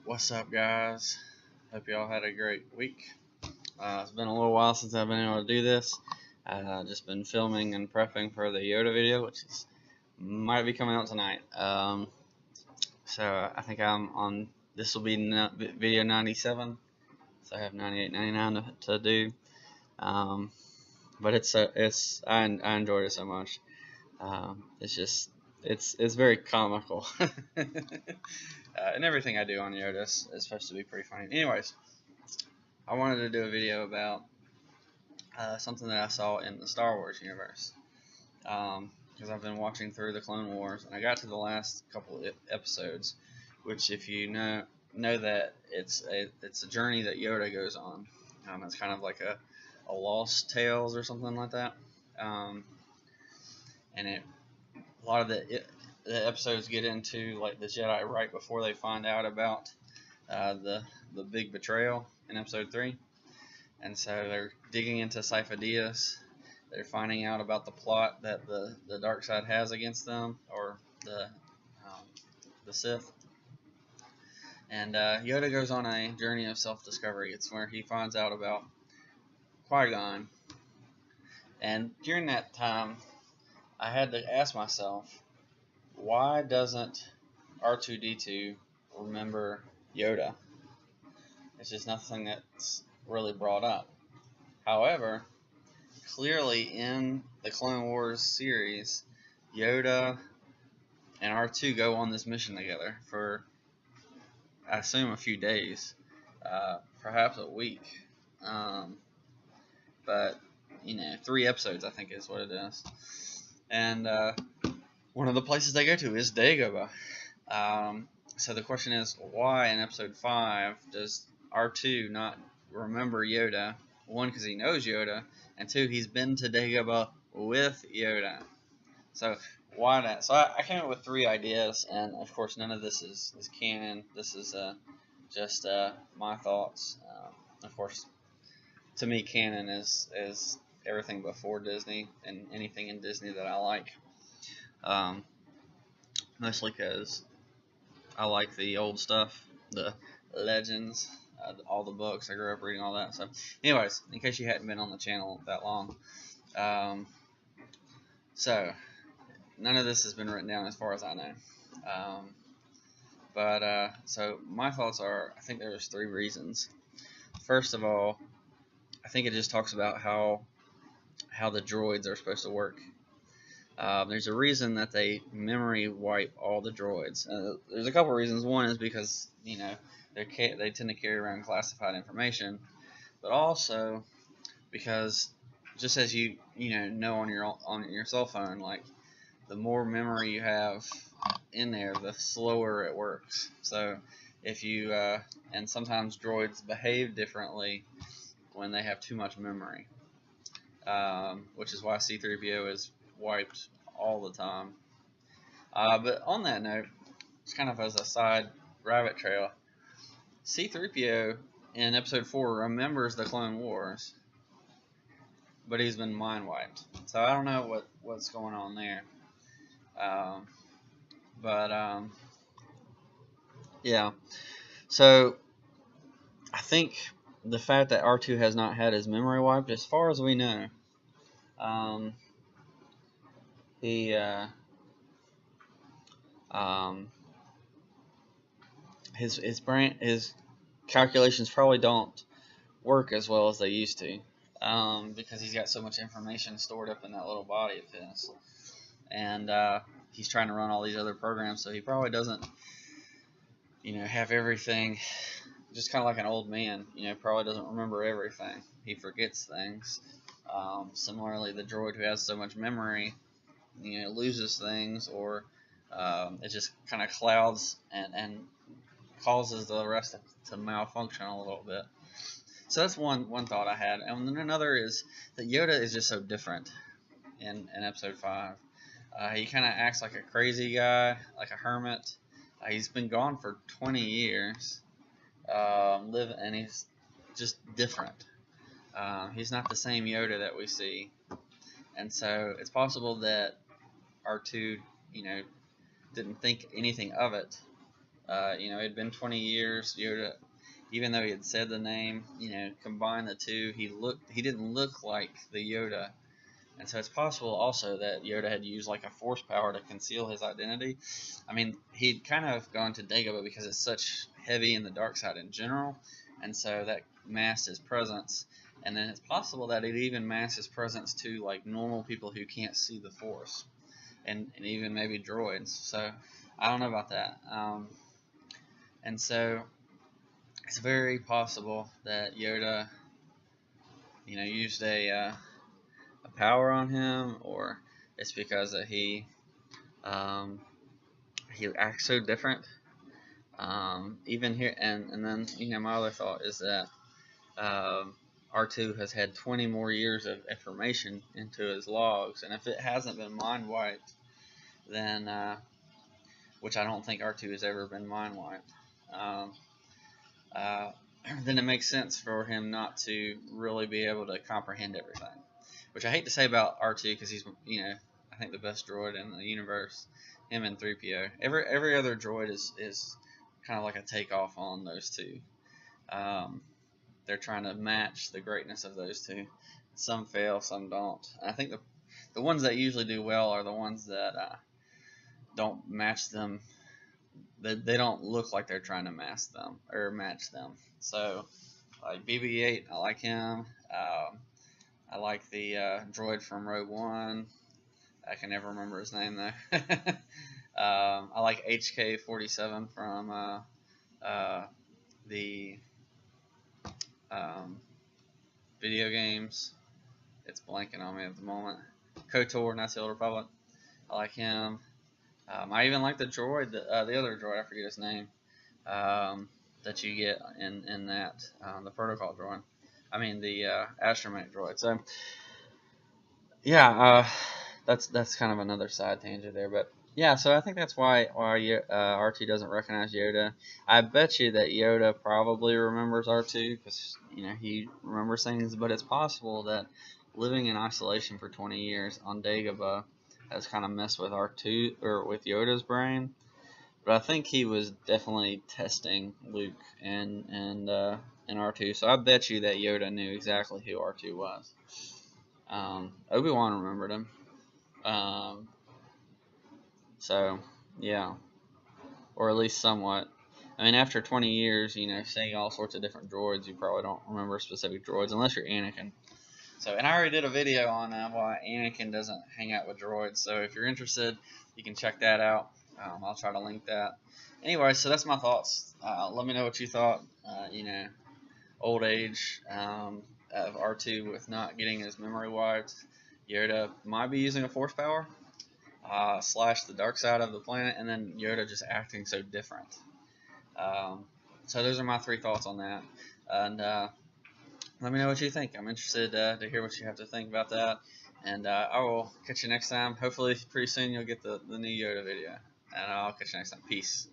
What's up, guys? Hope y'all had a great week. It's been a little while since I've been able to do this. Just been filming and prepping for the Yoda video, which might be coming out tonight. So I think I'm on. This will be video 97. So I have 98, 99 to do. But I enjoyed it so much. It's very comical. And everything I do on Yoda is supposed to be pretty funny. Anyways, I wanted to do a video about something that I saw in the Star Wars universe. Because I've been watching through the Clone Wars, and I got to the last couple of episodes, which, if you know that it's a journey that Yoda goes on. It's kind of like a Lost Tales or something like that. And a lot of the episodes get into like the Jedi right before they find out about the big betrayal in episode 3, and so they're digging into Sifo-Dyas. They're finding out about the plot that the dark side has against them, or the Sith. And Yoda goes on a journey of self-discovery. It's where he finds out about Qui-Gon, and during that time, I had to ask myself, why doesn't R2-D2 remember Yoda? It's just nothing that's really brought up. However, clearly in the Clone Wars series, Yoda and R2 go on this mission together for, I assume, a few days, perhaps a week. But 3 episodes I think is what it is. And one of the places they go to is Dagobah. So the question is, why in episode 5 does R2 not remember Yoda? 1, because he knows Yoda, and 2, he's been to Dagobah with Yoda. So why not? So I came up with 3 ideas, and of course none of this is canon. This is just my thoughts. Of course, to me, canon is everything before Disney and anything in Disney that I like. Mostly because I like the old stuff, the legends, all the books. I grew up reading all that. So, anyways, in case you hadn't been on the channel that long, so none of this has been written down as far as I know. So my thoughts are, I think there's 3 reasons. First of all, I think it just talks about how the droids are supposed to work. There's a reason that they memory wipe all the droids. There's a couple reasons. One is because they tend to carry around classified information, but also because, just as you know on your cell phone, like, the more memory you have in there, the slower it works. So if you and sometimes droids behave differently when they have too much memory, which is why C-3PO is wiped all the time. But on that note, just kind of as a side rabbit trail, C-3PO in episode 4 remembers the Clone Wars, but he's been mind wiped. So I don't know what's going on there. Yeah. So I think the fact that R2 has not had his memory wiped, as far as we know, his calculations probably don't work as well as they used to, because he's got so much information stored up in that little body of his, and he's trying to run all these other programs, so he probably doesn't have everything. Just kind of like an old man, probably doesn't remember everything. He forgets things. Similarly, the droid who has so much memory, loses things, or it just kind of clouds and causes the rest to malfunction a little bit. So that's one thought I had. And then another is that Yoda is just so different in episode 5. He kind of acts like a crazy guy, like a hermit. He's been gone for 20 years. And he's just different. He's not the same Yoda that we see, and so it's possible that R2, didn't think anything of it You know, it had been 20 years. Yoda, even though he had said the name, you know, combine the two, he didn't look like the Yoda. And so it's possible also that Yoda had used like a force power to conceal his identity. I mean, he'd kind of gone to Dagobah because it's such heavy in the dark side in general, and so that masked his presence. And then it's possible that it even masked his presence to like normal people who can't see the force, and even maybe droids. So I don't know about that. And so it's very possible that Yoda, you know, used a power on him, or it's because that he acts so different. Even here, and then, you know, my other thought is that R2 has had 20 more years of information into his logs, and if it hasn't been mind wiped, then which I don't think R2 has ever been mind wiped, then it makes sense for him not to really be able to comprehend everything. Which I hate to say about R2 because he's, you know, I think the best droid in the universe. Him and 3PO. Every other droid is kind of like a takeoff on those two. They're trying to match the greatness of those two. Some fail, some don't. And I think the ones that usually do well are the ones that don't match them. They don't look like they're trying to match them. So, like BB-8, I like him. I like the droid from Rogue One. I can never remember his name though. I like HK-47 from the video games. It's blanking on me at the moment. KOTOR, Knights of the Old Republic. I like him. I even like the droid, the other droid, I forget his name, that you get in that, the protocol droid. I mean the astromech droid. So yeah, that's kind of another side tangent there, but yeah. So I think that's why R2 doesn't recognize Yoda. I bet you that Yoda probably remembers R2 because, you know, he remembers things, but it's possible that living in isolation for 20 years on Dagobah has kind of messed with R2 or with Yoda's brain. But I think he was definitely testing Luke and R2. So I bet you that Yoda knew exactly who R2 was. Obi-Wan remembered him. So yeah, or at least somewhat. I mean, after 20 years, you know, seeing all sorts of different droids, you probably don't remember specific droids unless you're Anakin. So, and I already did a video on why Anakin doesn't hang out with droids. So if you're interested, you can check that out. I'll try to link that. Anyway, so that's my thoughts. Let me know what you thought. You know, old age of R2 with not getting his memory wiped. Yoda might be using a force power, slash the dark side of the planet, and then Yoda just acting so different. So those are my 3 thoughts on that. And let me know what you think. I'm interested to hear what you have to think about that. And I will catch you next time. Hopefully pretty soon you'll get the new Yoda video. And I'll catch you next time. Peace.